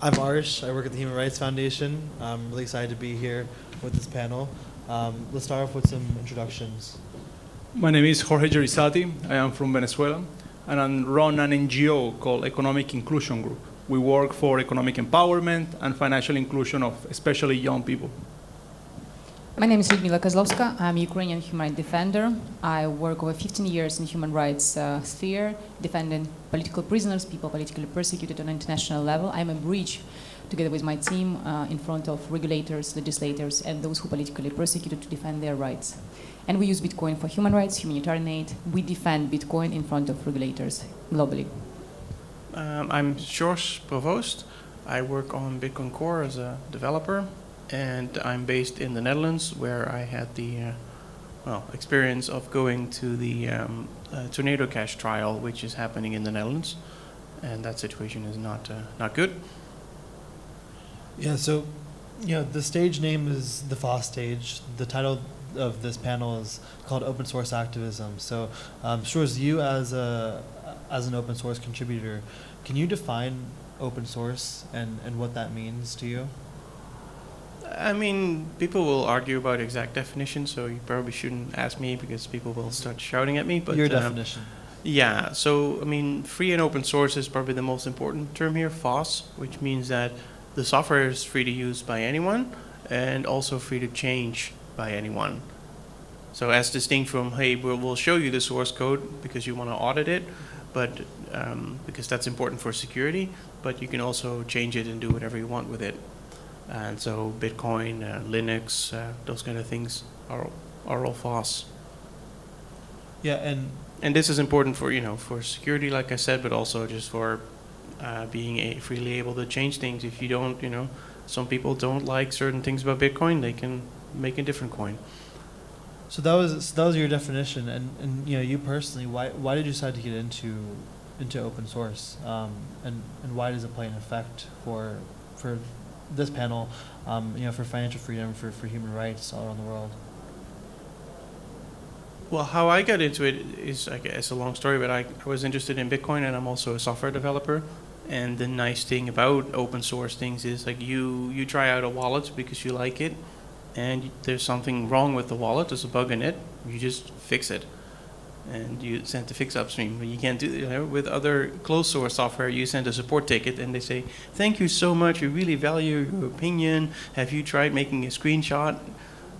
I'm Arsh. I work at the Human Rights Foundation. I'm really excited to be here with this panel. Let's start off with some introductions. My name is Jorge Gerizati. I am from Venezuela, and I run an NGO called Economic Inclusion Group. We work for economic empowerment and financial inclusion of especially young people. My name is Lyudmila Kozlovska. I'm a Ukrainian human rights defender. I work over 15 years in the human rights sphere, defending political prisoners, people politically persecuted on an international level. I'm a bridge, together with my team, in front of regulators, legislators, and those who politically persecuted to defend their rights. And we use Bitcoin for human rights, humanitarian aid. We defend Bitcoin in front of regulators globally. I'm George Provost. I work on Bitcoin Core as a developer. And I'm based in the Netherlands, where I had the experience of going to the Tornado Cash trial, which is happening in the Netherlands, and that situation is not good. Yeah, so the stage name is the FOSS stage. The title of this panel is called Open Source Activism. So, Shores, you as an open source contributor, can you define open source and what that means to you? I mean, people will argue about exact definition, so you probably shouldn't ask me because people will start shouting at me. But your definition. Yeah, so I mean, free and open source is probably the most important term here, FOSS, which means that the software is free to use by anyone and also free to change by anyone. So as distinct from, hey, we'll show you the source code because you want to audit it, but because that's important for security, but you can also change it and do whatever you want with it. And so Bitcoin, Linux, those kind of things are all FOSS. Yeah, and this is important for for security, like I said, but also just for being freely able to change things. If you don't, some people don't like certain things about Bitcoin, they can make a different coin. So that was your definition, and you personally, why did you decide to get into open source, and why does it play an effect for this panel, for financial freedom, for human rights all around the world? Well, how I got into it is, I guess, a long story, but I was interested in Bitcoin, and I'm also a software developer. And the nice thing about open source things is, like, you try out a wallet because you like it, and there's something wrong with the wallet, there's a bug in it, you just fix it. And you send the fix upstream. But you can't do it with other closed source software. You send a support ticket and they say, "Thank you so much. We really value your opinion. Have you tried making a screenshot?"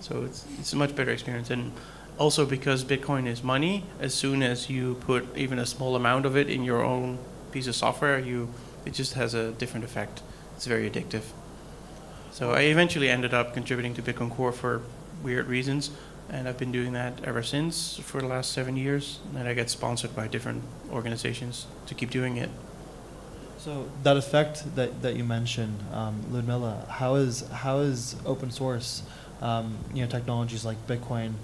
So it's a much better experience. And also because Bitcoin is money, as soon as you put even a small amount of it in your own piece of software, it just has a different effect. It's very addictive. So I eventually ended up contributing to Bitcoin Core for weird reasons. And I've been doing that ever since for the last 7 years. And I get sponsored by different organizations to keep doing it. So that effect that you mentioned, Lyudmila, how is open source, technologies like Bitcoin,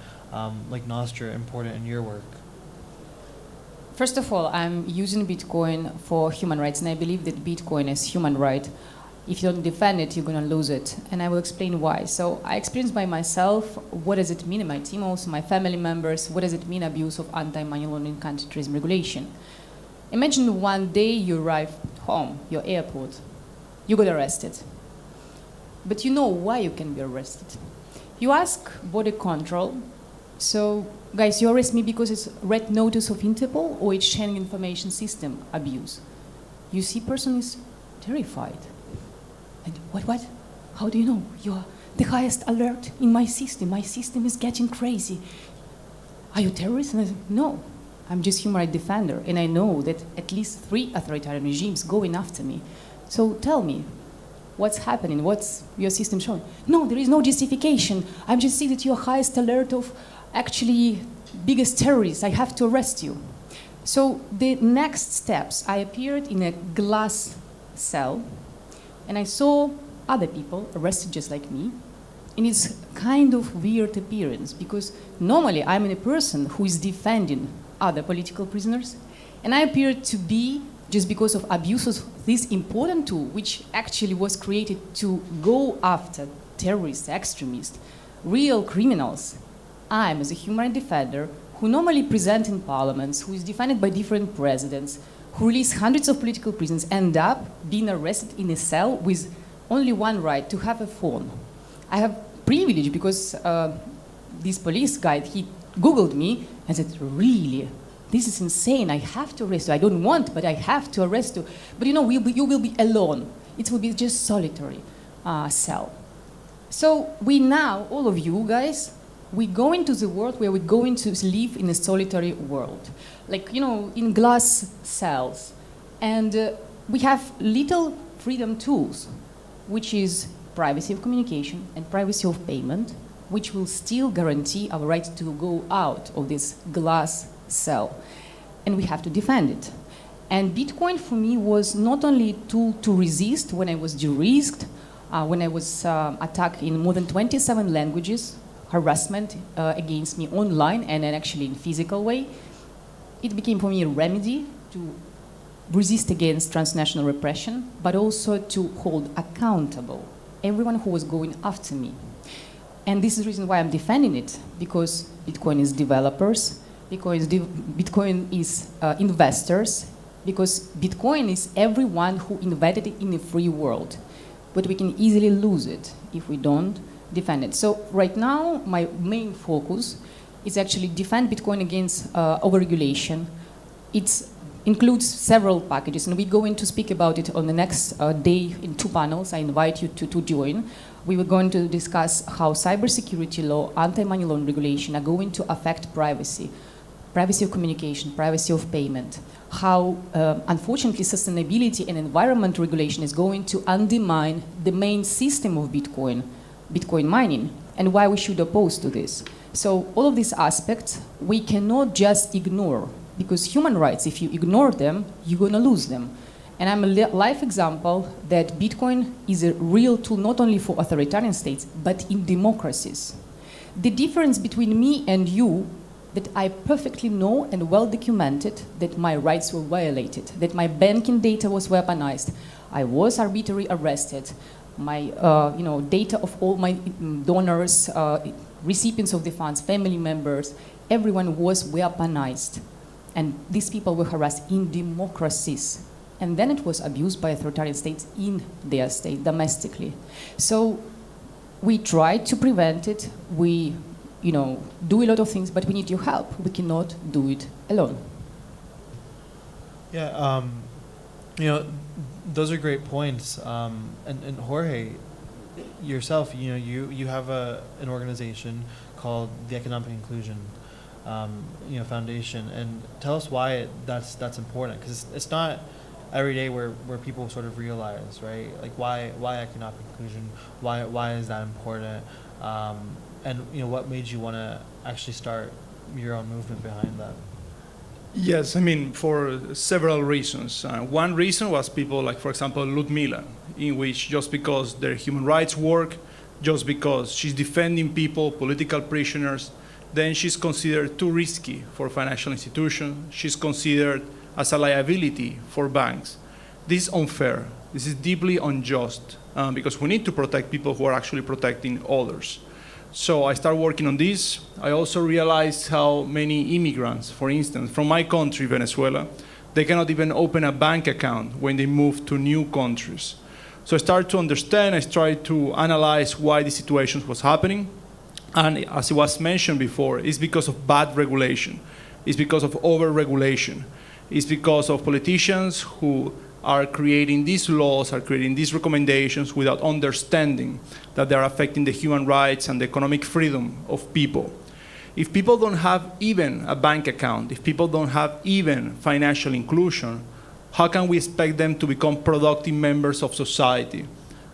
like Nostra, important in your work? First of all, I'm using Bitcoin for human rights, and I believe that Bitcoin is human right. If you don't defend it, you're going to lose it. And I will explain why. So I experienced by myself what does it mean, and my team also, my family members, what does it mean abuse of anti-money laundering counterterrorism regulation. Imagine one day you arrive home, your airport, you got arrested. But you know why you can be arrested. You ask border control, so guys, you arrest me because it's red notice of Interpol or it's Schengen information system abuse. You see person is terrified. And what? How do you know? You're the highest alert in my system. My system is getting crazy. Are you terrorist? And I said, no, I'm just human rights defender. And I know that at least 3 authoritarian regimes going after me. So tell me, what's happening? What's your system showing? No, there is no justification. I'm just saying that you're highest alert of actually biggest terrorists. I have to arrest you. So the next steps, I appeared in a glass cell. And I saw other people arrested just like me. And it's kind of weird appearance because normally I'm a person who is defending other political prisoners. And I appeared to be, just because of abuses of this important tool, which actually was created to go after terrorists, extremists, real criminals. I'm, as a human rights defender, who normally present in parliaments, who is defended by different presidents, who release hundreds of political prisoners end up being arrested in a cell with only one right, to have a phone. I have privilege because this police guy, he Googled me and said, really? This is insane. I have to arrest you. I don't want, but I have to arrest you. But you know, you will be alone. It will be just solitary cell. So we now, all of you guys, we go into the world where we're going to live in a solitary world. Like, you know, in glass cells. And we have little freedom tools, which is privacy of communication and privacy of payment, which will still guarantee our right to go out of this glass cell. And we have to defend it. And Bitcoin for me was not only a tool to resist when I was de-risked, when I was attacked in more than 27 languages, harassment against me online and then actually in physical way. It became for me a remedy to resist against transnational repression, but also to hold accountable everyone who was going after me. And this is the reason why I'm defending it, because Bitcoin is developers, Bitcoin is investors, because Bitcoin is everyone who invested in a free world. But we can easily lose it if we don't defend it. So right now, my main focus is actually defend Bitcoin against overregulation. It includes several packages, and we're going to speak about it on the next day in 2 panels. I invite you to join. We were going to discuss how cybersecurity law, anti-money laundering regulation are going to affect privacy, privacy of communication, privacy of payment, how, unfortunately, sustainability and environment regulation is going to undermine the main system of Bitcoin, Bitcoin mining, and why we should oppose to this. So all of these aspects, we cannot just ignore, because human rights, if you ignore them, you're going to lose them. And I'm a live example that Bitcoin is a real tool not only for authoritarian states, but in democracies. The difference between me and you, that I perfectly know and well documented that my rights were violated, that my banking data was weaponized, I was arbitrarily arrested, my data of all my donors, recipients of the funds, family members, everyone was weaponized. And these people were harassed in democracies. And then it was abused by authoritarian states in their state, domestically. So we tried to prevent it. We, do a lot of things, but we need your help. We cannot do it alone. Yeah, those are great points. And Jorge, yourself, you have an organization called the Economic Inclusion Foundation, and tell us why that's important, because it's not every day where people sort of realize, right? Like why economic inclusion? Why is that important? And what made you want to actually start your own movement behind that? Yes, I mean, for several reasons. One reason was people like, for example, Ludmila, in which just because their human rights work, just because she's defending people, political prisoners, then she's considered too risky for financial institutions. She's considered as a liability for banks. This is unfair. This is deeply unjust because we need to protect people who are actually protecting others. So I started working on this. I also realized how many immigrants, for instance, from my country, Venezuela, they cannot even open a bank account when they move to new countries. So I started to understand, I tried to analyze why these situations was happening. And as it was mentioned before, it's because of bad regulation. It's because of over-regulation. It's because of politicians who are creating these laws, are creating these recommendations without understanding that they're affecting the human rights and the economic freedom of people. If people don't have even a bank account, if people don't have even financial inclusion, how can we expect them to become productive members of society?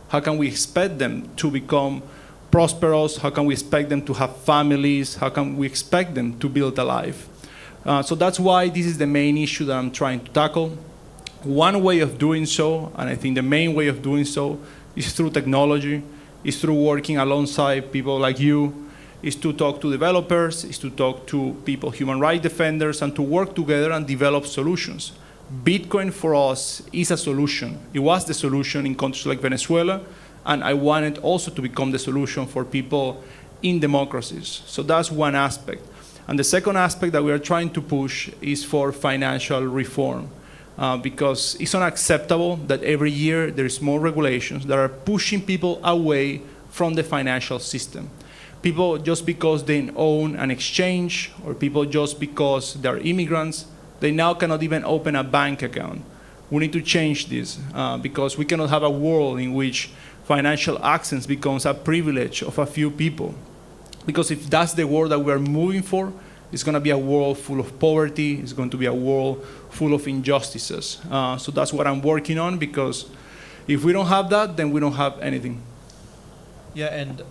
How can we expect them to become prosperous? How can we expect them to have families? How can we expect them to build a life? So that's why this is the main issue that I'm trying to tackle. One way of doing so, and I think the main way of doing so, is through technology, is through working alongside people like you, is to talk to developers, is to talk to people, human rights defenders, and to work together and develop solutions. Bitcoin for us is a solution. It was the solution in countries like Venezuela, and I wanted also to become the solution for people in democracies. So that's one aspect. And the second aspect that we are trying to push is for financial reform. because it's unacceptable that every year there is more regulations that are pushing people away from the financial system. People just because they own an exchange, or people just because they're immigrants, they now cannot even open a bank account. We need to change this because we cannot have a world in which financial access becomes a privilege of a few people. Because if that's the world that we're moving for, it's going to be a world full of poverty. It's going to be a world full of injustices. So that's what I'm working on, because if we don't have that, then we don't have anything. Yeah, and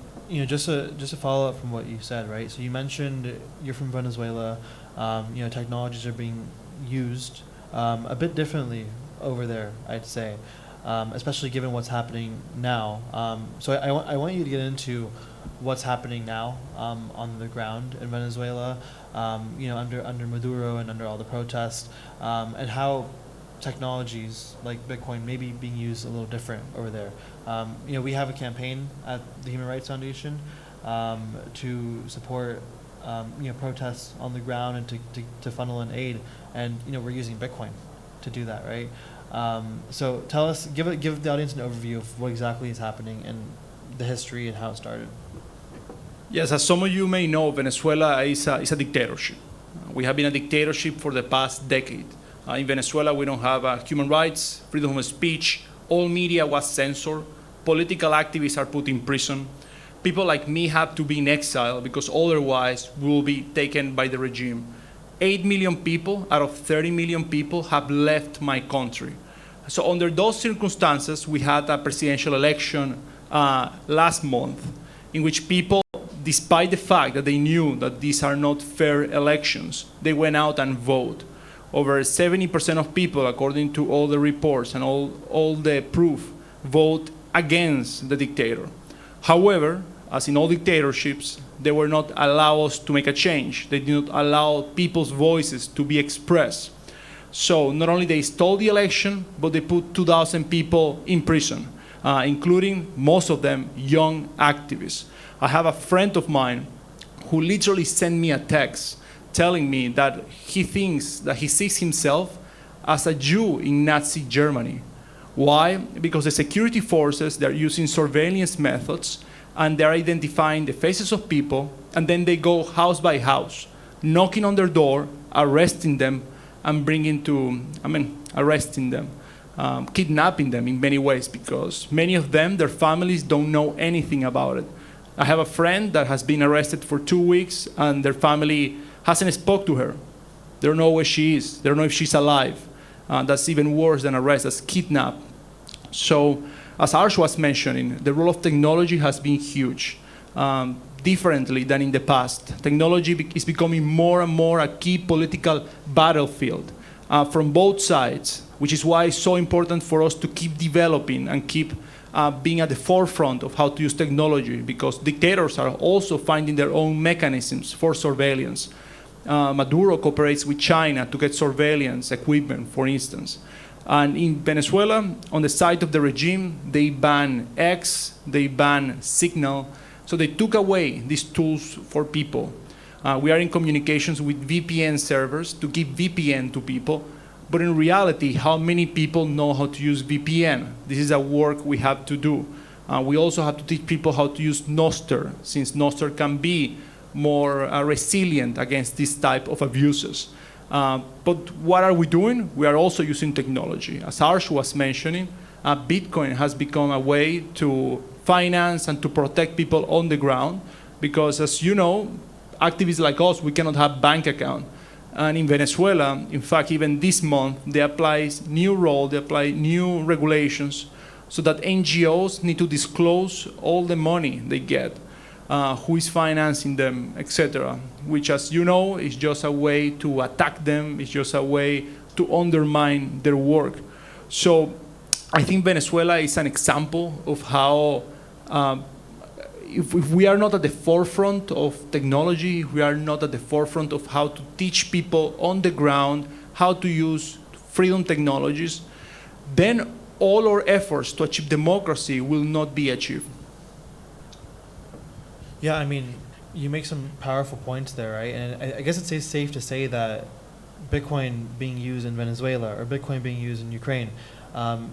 just to follow up from what you said, right? So you mentioned you're from Venezuela. Technologies are being used a bit differently over there, I'd say, especially given what's happening now. So I want you to get into what's happening now on the ground in Venezuela, under Maduro and under all the protests, and how technologies like Bitcoin may be being used a little different over there. We have a campaign at the Human Rights Foundation to support protests on the ground and to funnel in aid, and we're using Bitcoin to do that, right? So tell us, give the audience an overview of what exactly is happening and the history and how it started. Yes, as some of you may know, Venezuela is a dictatorship. We have been a dictatorship for the past decade. In Venezuela, we don't have human rights, freedom of speech, all media was censored, political activists are put in prison. People like me have to be in exile because otherwise we will be taken by the regime. 8 million people out of 30 million people have left my country. So under those circumstances, we had a presidential election last month in which people, despite the fact that they knew that these are not fair elections, they went out and voted. Over 70% of people, according to all the reports and all the proof, vote against the dictator. However, as in all dictatorships, they were not allowed to make a change. They did not allow people's voices to be expressed. So not only they stole the election, but they put 2,000 people in prison, including most of them young activists. I have a friend of mine who literally sent me a text telling me that he thinks that he sees himself as a Jew in Nazi Germany. Why? Because the security forces, they're using surveillance methods, and they're identifying the faces of people, and then they go house by house, knocking on their door, arresting them, and arresting them, kidnapping them in many ways, because many of them, their families don't know anything about it. I have a friend that has been arrested for 2 weeks, and their family hasn't spoke to her. They don't know where she is. They don't know if she's alive. That's even worse than arrest, that's kidnap. So, as Arsh was mentioning, the role of technology has been huge, differently than in the past. Technology is becoming more and more a key political battlefield from both sides, which is why it's so important for us to keep developing and keep being at the forefront of how to use technology, because dictators are also finding their own mechanisms for surveillance. Maduro cooperates with China to get surveillance equipment, for instance. And in Venezuela, on the side of the regime, they ban X, they ban Signal. So they took away these tools for people. We are in communications with VPN servers to give VPN to people. But in reality, how many people know how to use VPN? This is a work we have to do. We also have to teach people how to use Nostr, since Nostr can be more resilient against this type of abuses. But what are we doing? We are also using technology. As Arsh was mentioning, Bitcoin has become a way to finance and to protect people on the ground, because as you know, activists like us, we cannot have bank account. And in Venezuela, in fact, even this month, they apply new regulations so that NGOs need to disclose all the money they get, who is financing them, etc., which, as you know, is just a way to attack them, it's just a way to undermine their work. So I think Venezuela is an example of how if we are not at the forefront of technology, if we are not at the forefront of how to teach people on the ground how to use freedom technologies, then all our efforts to achieve democracy will not be achieved. Yeah, I mean, you make some powerful points there, right? And I guess it's safe to say that Bitcoin being used in Venezuela or Bitcoin being used in Ukraine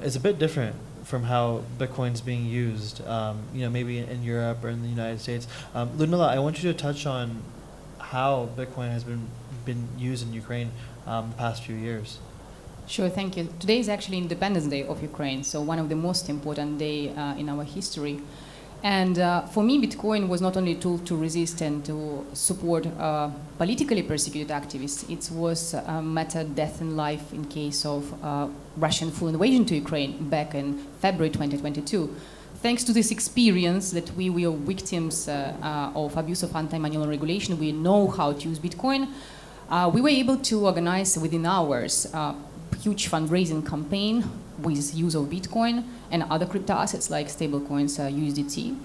is a bit different from how Bitcoin's being used, maybe in Europe or in the United States. Ludmila, I want you to touch on how Bitcoin has been used in Ukraine the past few years. Sure, thank you. Today is actually Independence Day of Ukraine, so one of the most important day in our history. And for me, Bitcoin was not only a tool to resist and to support politically persecuted activists, it was a matter death and life in case of Russian full invasion to Ukraine back in February 2022. Thanks to this experience that we were victims of abuse of anti-money laundering regulation, we know how to use Bitcoin. We were able to organize within hours a huge fundraising campaign with use of Bitcoin and other crypto assets like stablecoins, USDT,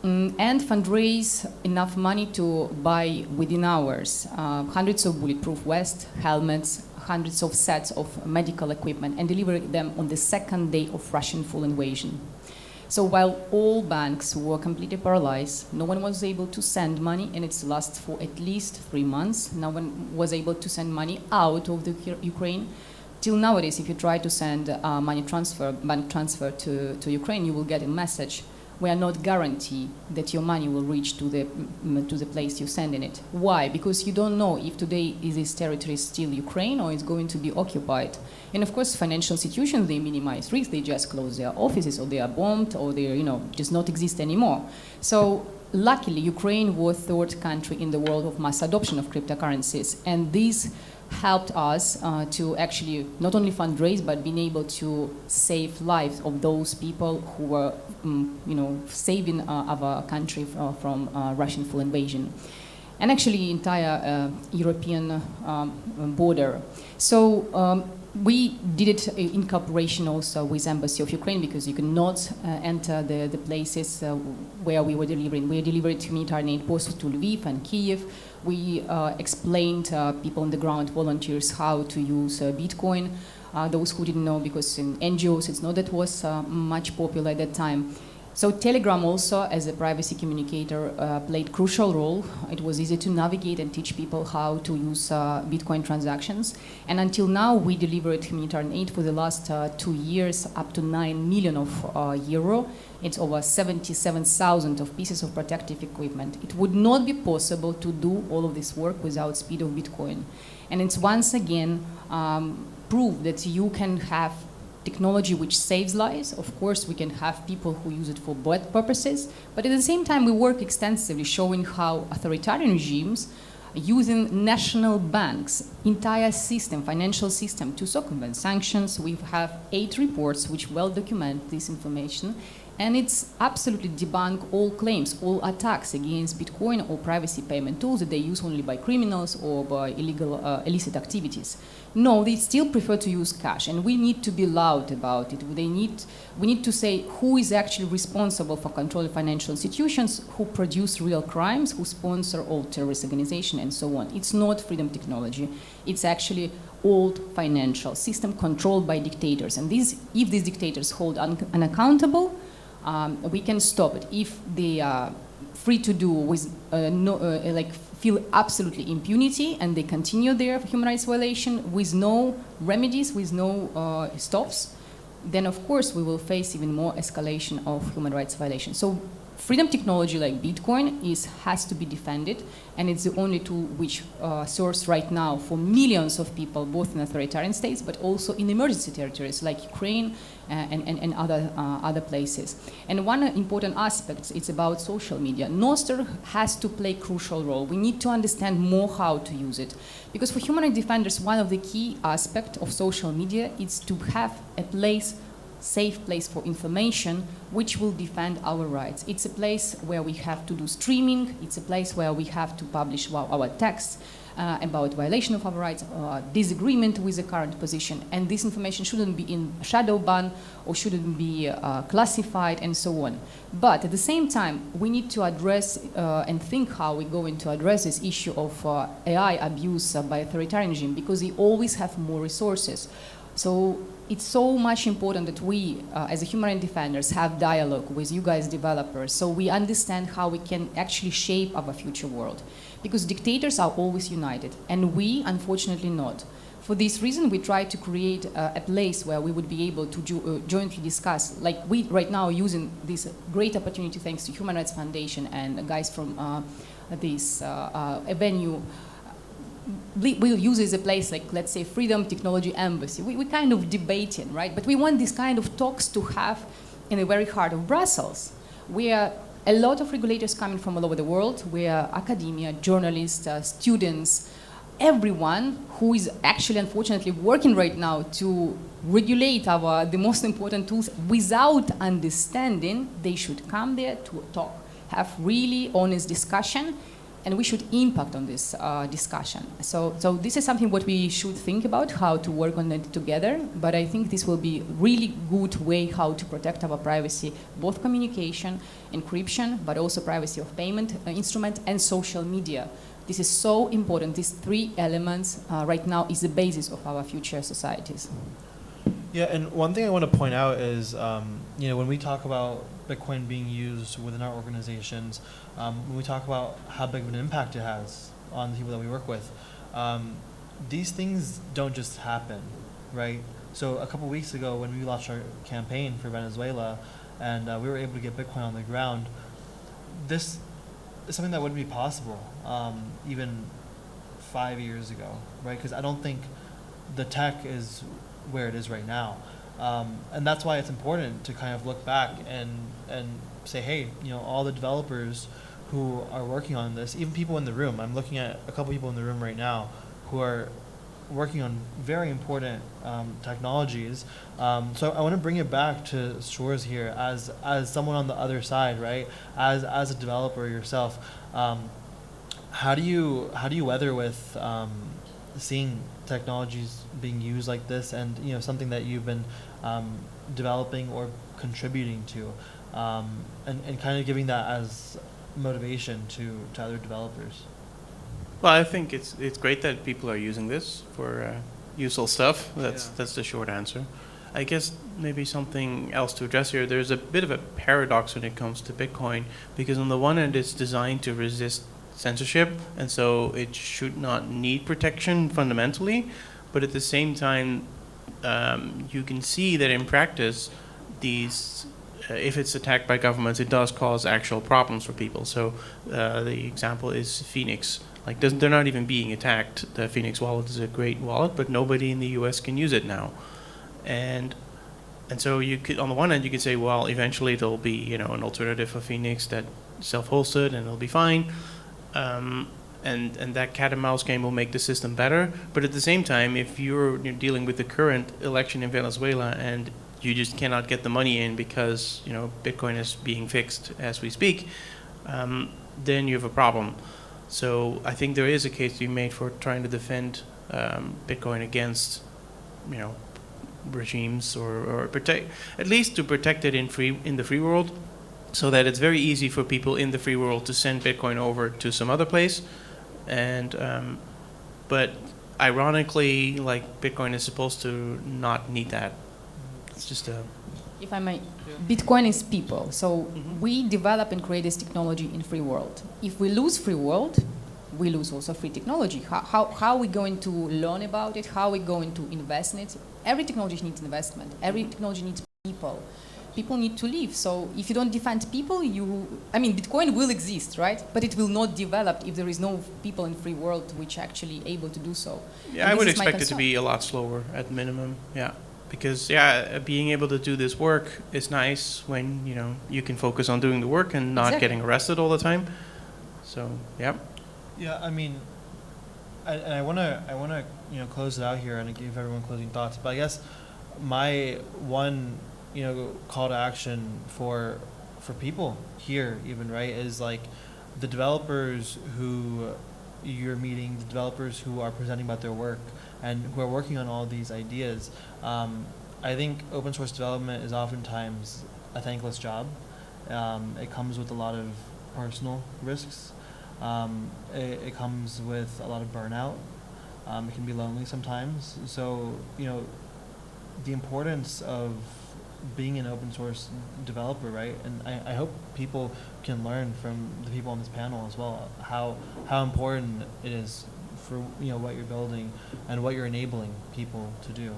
and fundraise enough money to buy within hours hundreds of bulletproof vests, helmets, hundreds of sets of medical equipment, and deliver them on the second day of Russian full invasion. So while all banks were completely paralyzed, no one was able to send money, and it's lasted for at least 3 months. No one was able to send money out of the Ukraine. Till nowadays, if you try to send bank transfer to Ukraine, you will get a message. We are not guarantee that your money will reach to the place you're sending it. Why? Because you don't know if today is this territory still Ukraine or it's going to be occupied. And of course, financial institutions, they minimize risk. They just close their offices, or they are bombed, or they just not exist anymore. So luckily, Ukraine was the third country in the world of mass adoption of cryptocurrencies, and this helped us to actually not only fundraise, but being able to save lives of those people who were, saving our country from Russian full invasion, and actually entire European border. So we did it in cooperation also with Embassy of Ukraine, because you cannot enter the places where we were delivering. We delivered humanitarian aid both to Lviv and Kiev. We explained people on the ground, volunteers, how to use Bitcoin. Those who didn't know, because in NGOs it's not that was much popular at that time. So Telegram also, as a privacy communicator, played crucial role. It was easy to navigate and teach people how to use Bitcoin transactions. And until now, we delivered humanitarian aid for the last 2 years, up to 9 million of euro. It's over 77,000 of pieces of protective equipment. It would not be possible to do all of this work without speed of Bitcoin. And it's once again proof that you can have technology which saves lives. Of course, we can have people who use it for bad purposes, but at the same time, we work extensively showing how authoritarian regimes using national banks, entire system, financial system, to circumvent sanctions. We have 8 reports which well document this information, and it's absolutely debunk all claims, all attacks against Bitcoin or privacy payment tools that they use only by criminals or by illicit activities. No, they still prefer to use cash, and we need to be loud about it. We need to say who is actually responsible for controlling financial institutions, who produce real crimes, who sponsor all terrorist organizations, and so on. It's not freedom technology. It's actually old financial system controlled by dictators. And if these dictators hold unaccountable, we can stop it. If they are free to do with feel absolutely impunity, and they continue their human rights violation with no remedies, with no stops, then of course we will face even more escalation of human rights violations. So freedom technology like Bitcoin has to be defended, and it's the only tool which serves right now for millions of people, both in authoritarian states, but also in emergency territories like Ukraine and other places. And one important aspect is about social media. Nostr has to play a crucial role. We need to understand more how to use it. Because for human rights defenders, one of the key aspects of social media is to have a safe place for information which will defend our rights. It's a place where we have to do streaming. It's a place where we have to publish our texts about violation of our rights, disagreement with the current position. And this information shouldn't be in shadow ban or shouldn't be classified and so on. But at the same time, we need to address and think how we're going to address this issue of AI abuse by authoritarian regime, because they always have more resources. So it's so much important that we, as a human rights defenders, have dialogue with you guys developers, so we understand how we can actually shape our future world. Because dictators are always united, and we, unfortunately, not. For this reason, we try to create a place where we would be able to jointly discuss, like we right now using this great opportunity thanks to Human Rights Foundation and guys from this venue. We'll use it as a place like, let's say, Freedom Technology Embassy. We kind of debating, right? But we want these kind of talks to have in the very heart of Brussels, where a lot of regulators coming from all over the world, where academia, journalists, students, everyone who is actually, unfortunately, working right now to regulate the most important tools without understanding, they should come there to talk, have really honest discussion, and we should impact on this discussion. So this is something what we should think about, how to work on it together. But I think this will be really good way how to protect our privacy, both communication, encryption, but also privacy of payment instrument and social media. This is so important. These three elements right now is the basis of our future societies. Yeah, and one thing I want to point out is, when we talk about Bitcoin being used within our organizations, when we talk about how big of an impact it has on the people that we work with, these things don't just happen, right? So a couple weeks ago when we launched our campaign for Venezuela and we were able to get Bitcoin on the ground, this is something that wouldn't be possible even 5 years ago, right? Because I don't think the tech is where it is right now. And that's why it's important to kind of look back and say, hey, all the developers who are working on this, even people in the room, I'm looking at a couple people in the room right now who are working on very important technologies. So I want to bring it back to Source here as someone on the other side, right? As a developer yourself, how do you weather with seeing technologies being used like this, and something that you've been developing or contributing to, and kind of giving that as motivation to other developers? Well, I think it's great that people are using this for useful stuff. That's the short answer. I guess maybe something else to address here. There's a bit of a paradox when it comes to Bitcoin, because on the one hand, it's designed to resist censorship, and so it should not need protection fundamentally. But at the same time, you can see that in practice, if it's attacked by governments, it does cause actual problems for people. So the example is Phoenix. They're not even being attacked. The Phoenix wallet is a great wallet, but nobody in the U.S. can use it now. And so you could, on the one hand, you could say, well, eventually there'll be an alternative for Phoenix that self-hosted, and it'll be fine. And that cat and mouse game will make the system better. But at the same time, if you're dealing with the current election in Venezuela and you just cannot get the money in because Bitcoin is being fixed as we speak, then you have a problem. So I think there is a case to be made for trying to defend Bitcoin against regimes, or protect, at least to protect it in the free world, so that it's very easy for people in the free world to send Bitcoin over to some other place. And but ironically, Bitcoin is supposed to not need that. It's just a... If I may, Bitcoin is people. So we develop and create this technology in free world. If we lose free world, we lose also free technology. How are we going to learn about it? How are we going to invest in it? Every technology needs investment. Every technology needs people. People need to live. So if you don't defend people, Bitcoin will exist, right? But it will not develop if there is no people in free world which are actually able to do so. Yeah, I would expect it to be a lot slower at minimum. Yeah. Because being able to do this work is nice when you can focus on doing the work and not getting arrested all the time. So yeah. Yeah, I want to close it out here and give everyone closing thoughts. But I guess my one call to action for people here even, right, is the developers who you're meeting, the developers who are presenting about their work and who are working on all these ideas. I think open source development is oftentimes a thankless job. It comes with a lot of personal risks. It comes with a lot of burnout. It can be lonely sometimes. So, the importance of being an open source developer, right? And I hope people can learn from the people on this panel as well how important it is for what you're building and what you're enabling people to do.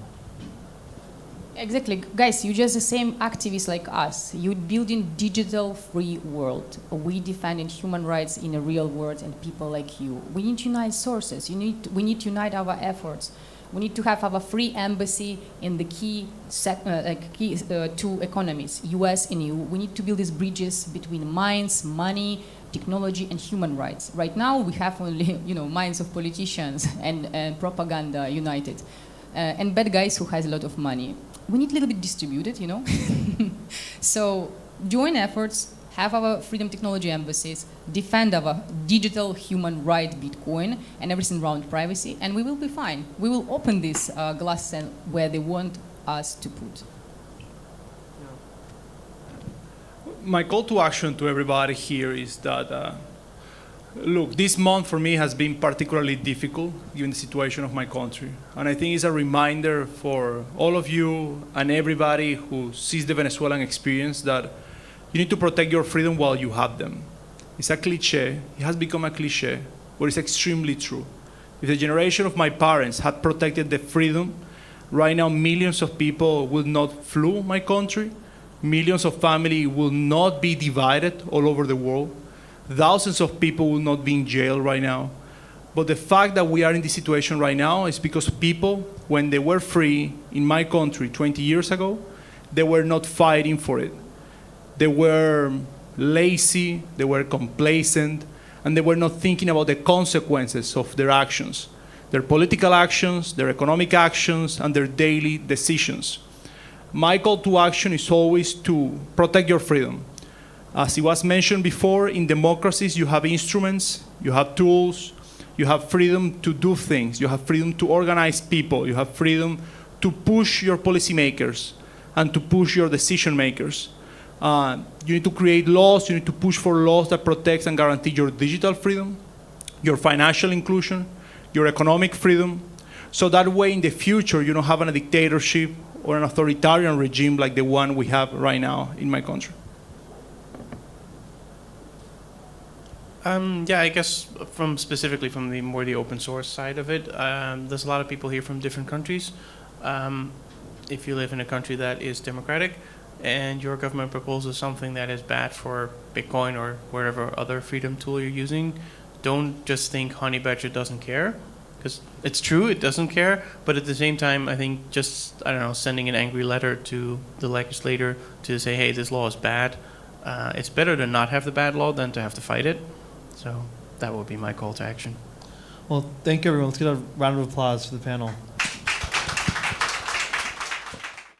Exactly. Guys, you're just the same activists like us. You're building digital free world. We defending human rights in a real world and people like you. We need to unite sources. We need to unite our efforts. We need to have our free embassy in the key two economies, US and EU. We need to build these bridges between minds, money, technology, and human rights. Right now, we have only minds of politicians and propaganda united, and bad guys who has a lot of money. We need a little bit distributed, So join efforts, have our freedom technology embassies, defend our digital human right Bitcoin and everything around privacy, and we will be fine. We will open this glass cell where they want us to put. My call to action to everybody here is that, look, this month for me has been particularly difficult given the situation of my country. And I think it's a reminder for all of you and everybody who sees the Venezuelan experience that you need to protect your freedom while you have them. It's a cliche, it has become a cliche, but it's extremely true. If the generation of my parents had protected the freedom, right now millions of people would not flee my country, millions of families will not be divided all over the world, thousands of people will not be in jail right now. But the fact that we are in this situation right now is because people, when they were free in my country 20 years ago, they were not fighting for it. They were lazy, they were complacent, and they were not thinking about the consequences of their actions, their political actions, their economic actions, and their daily decisions. My call to action is always to protect your freedom. As it was mentioned before, in democracies you have instruments, you have tools, you have freedom to do things, you have freedom to organize people, you have freedom to push your policymakers and to push your decision makers. You need to create laws, you need to push for laws that protect and guarantee your digital freedom, your financial inclusion, your economic freedom, so that way in the future you don't have a dictatorship or an authoritarian regime like the one we have right now in my country. I guess specifically from the open source side of it, there's a lot of people here from different countries. If you live in a country that is democratic and your government proposes something that is bad for Bitcoin or whatever other freedom tool you're using, don't just think Honey Badger doesn't care, because it's true, it doesn't care, but at the same time, I think just, sending an angry letter to the legislator to say, hey, this law is bad, it's better to not have the bad law than to have to fight it. So that would be my call to action. Well, thank you, everyone. Let's get a round of applause for the panel.